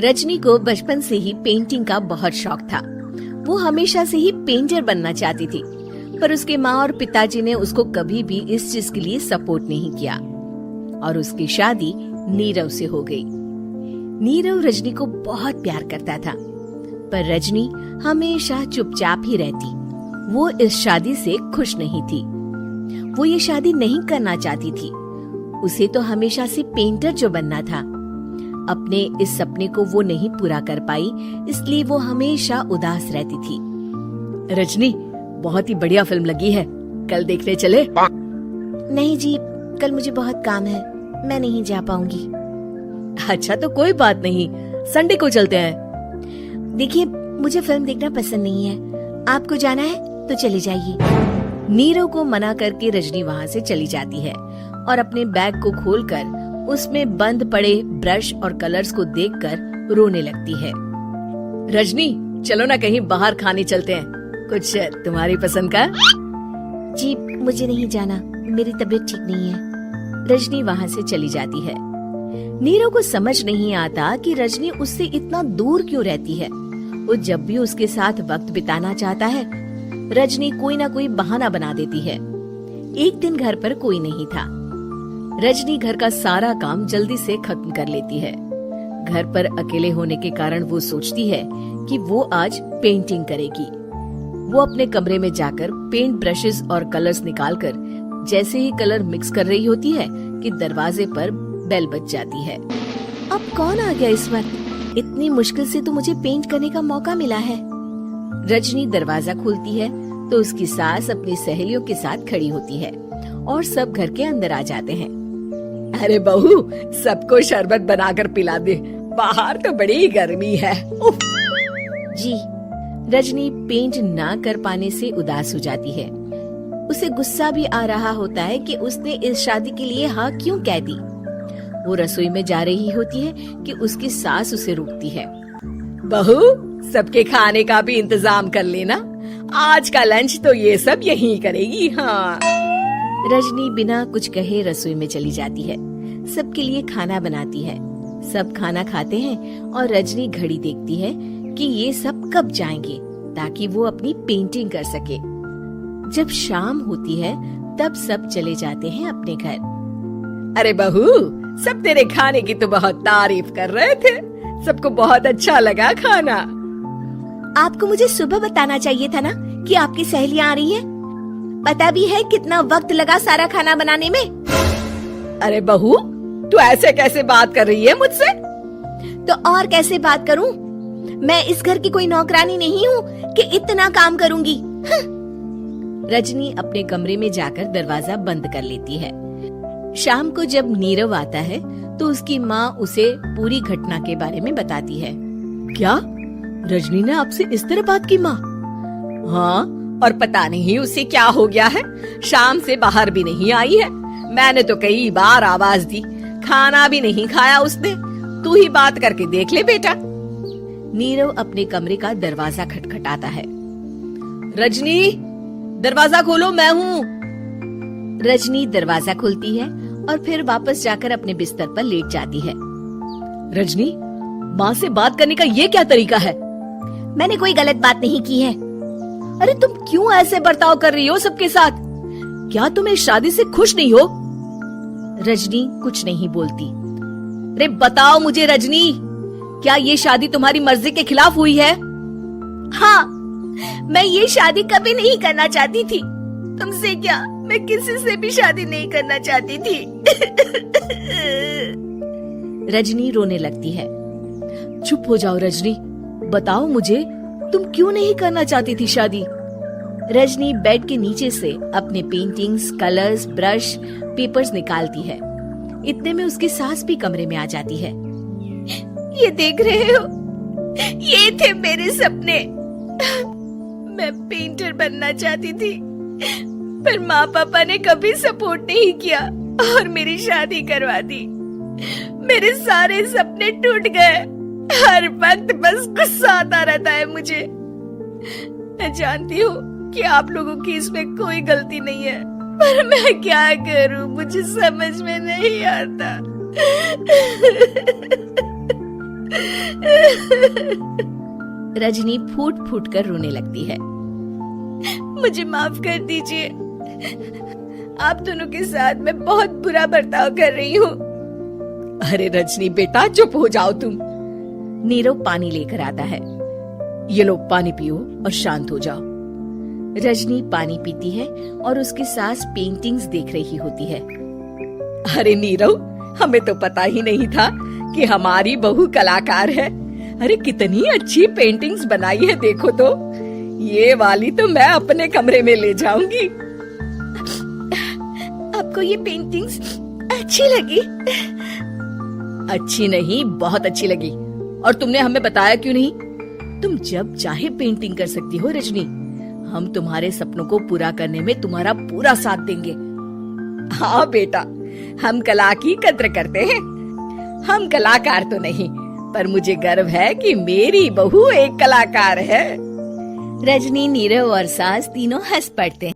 रजनी को बचपन से ही पेंटिंग का बहुत शौक था। वो हमेशा से ही पेंटर बनना चाहती थी, पर उसके माँ और पिताजी ने उसको कभी भी इस चीज के लिए सपोर्ट नहीं किया और उसकी शादी नीरव से हो गई। नीरव रजनी को बहुत प्यार करता था, पर रजनी हमेशा चुपचाप ही रहती। वो इस शादी से खुश नहीं थी। वो ये शादी नहीं करना चाहती थी। उसे तो हमेशा से पेंटर जो बनना था। अपने इस सपने को वो नहीं पूरा कर पाई, इसलिए वो हमेशा उदास रहती थी। रजनी, बहुत ही बढ़िया फिल्म लगी है, कल देखने चले? नहीं जी, कल मुझे बहुत काम है, मैं नहीं जा पाऊंगी। अच्छा तो कोई बात नहीं, संडे को चलते हैं। देखिए, मुझे फिल्म देखना पसंद नहीं है। आपको जाना है तो चले जाइए। नीरव को मना करके रजनी वहाँ से चली जाती है और अपने बैग को खोलकर उसमें बंद पड़े ब्रश और कलर्स को देखकर रोने लगती है। रजनी, चलो ना कहीं बाहर खाने चलते हैं, कुछ तुम्हारी पसंद का। जी, मुझे नहीं जाना, मेरी तबीयत ठीक नहीं है। रजनी वहाँ से चली जाती है। नीरव को समझ नहीं आता कि रजनी उससे इतना दूर क्यों रहती है। वो जब भी उसके साथ वक्त बिताना चाहता है, रजनी कोई ना कोई बहाना बना देती है। एक दिन घर पर कोई नहीं था। रजनी घर का सारा काम जल्दी से खत्म कर लेती है। घर पर अकेले होने के कारण वो सोचती है कि वो आज पेंटिंग करेगी। वो अपने कमरे में जाकर पेंट ब्रशेस और कलर्स निकालकर जैसे ही कलर मिक्स कर रही होती है कि दरवाजे पर बेल बज जाती है। अब कौन आ गया इस वक्त? इतनी मुश्किल से तो मुझे पेंट करने का मौका मिला है। रजनी दरवाजा खोलती है तो उसकी सास अपनी सहेलियों के साथ खड़ी होती है और सब घर के अंदर आ जाते हैं। अरे बहू, सबको शरबत बनाकर पिला दे, बाहर तो बड़ी गर्मी है। जी। रजनी पेंट ना कर पाने से उदास हो जाती है। उसे गुस्सा भी आ रहा होता है कि उसने इस शादी के लिए हाँ क्यों कह दी। वो रसोई में जा रही होती है कि उसकी सास उसे रोकती है। बहू, सबके खाने का भी इंतजाम कर लेना, आज का लंच तो ये सब यहीं करेगी। हाँ। रजनी बिना कुछ कहे रसोई में चली जाती है। सबके लिए खाना बनाती है। सब खाना खाते हैं और रजनी घड़ी देखती है कि ये सब कब जाएंगे ताकि वो अपनी पेंटिंग कर सके। जब शाम होती है तब सब चले जाते हैं अपने घर। अरे बहू, सब तेरे खाने की तो बहुत तारीफ कर रहे थे, सबको बहुत अच्छा लगा खाना। आपको मुझे सुबह बताना चाहिए था ना कि आपकी सहेलियां आ रही हैं। पता भी है कितना वक्त लगा सारा खाना बनाने में। अरे बहू, तू ऐसे कैसे बात कर रही है मुझसे? तो और कैसे बात करूं? मैं इस घर की कोई नौकरानी नहीं हूँ कि इतना काम करूंगी। रजनी अपने कमरे में जाकर दरवाजा बंद कर लेती है। शाम को जब नीरव आता है तो उसकी माँ उसे पूरी घटना के बारे में बताती है। क्या रजनी ने आपसे इस तरह बात की माँ? हाँ, और पता नहीं उसे क्या हो गया है, शाम से बाहर भी नहीं आई है। मैंने तो कई बार आवाज दी, खाना भी नहीं खाया उसने। तू ही बात करके देख ले बेटा। नीरव अपने कमरे का दरवाजा खटखटाता है। रजनी, दरवाजा खोलो, मैं हूँ। रजनी दरवाजा खोलती है और फिर वापस जाकर अपने बिस्तर पर लेट जाती है। रजनी, माँ से बात करने का ये क्या तरीका है? मैंने कोई गलत बात नहीं की है। अरे तुम क्यों ऐसे बर्ताव कर रही हो सबके साथ? क्या तुम इस शादी से खुश नहीं हो? रजनी कुछ नहीं बोलती। अरे बताओ मुझे रजनी, क्या ये शादी तुम्हारी मर्जी के खिलाफ हुई है? हाँ, मैं ये शादी कभी नहीं करना चाहती थी। तुमसे क्या, मैं किसी से भी शादी नहीं करना चाहती थी। रजनी रोने लगती है। चुप हो जाओ रजनी, बताओ मुझे, तुम क्यों नहीं करना चाहती थी शादी? रजनी बेड के नीचे से अपने पेंटिंग्स, कलर्स, ब्रश, पेपर्स निकालती है। इतने में उसकी सास भी कमरे में आ जाती है। ये देख रहे हो, ये थे मेरे सपने। मैं पेंटर बनना चाहती थी, पर माँ पापा ने कभी सपोर्ट नहीं किया और मेरी शादी करवा दी। मेरे सारे सपने टूट गए। हर वक्त बस गुस्सा आता रहता है मुझे। मैं जानती हूँ कि आप लोगों की इसमें कोई गलती नहीं है, पर मैं क्या करूँ, मुझे समझ में नहीं आता। रजनी फूट फूट कर रोने लगती है। मुझे माफ कर दीजिए, आप दोनों के साथ मैं बहुत बुरा बर्ताव कर रही हूँ। अरे रजनी बेटा चुप हो जाओ तुम। नीरव पानी लेकर आता है। ये लो पानी पियो और शांत हो जाओ। रजनी पानी पीती है और उसकी सास पेंटिंग्स देख रही होती है। अरे नीरव, हमें तो पता ही नहीं था कि हमारी बहू कलाकार है। अरे कितनी अच्छी पेंटिंग्स बनाई है, देखो तो। ये वाली तो मैं अपने कमरे में ले जाऊंगी। आपको ये पेंटिंग्स अच्छी लगी? अच्छी नहीं, बहुत अच्छी लगी। और तुमने हमें बताया क्यों नहीं? तुम जब चाहे पेंटिंग कर सकती हो रजनी। हम तुम्हारे सपनों को पूरा करने में तुम्हारा पूरा साथ देंगे। हाँ बेटा, हम कला की कद्र करते हैं। हम कलाकार तो नहीं, पर मुझे गर्व है कि मेरी बहू एक कलाकार है। रजनी, नीरव और सास तीनों हंस पड़ते हैं।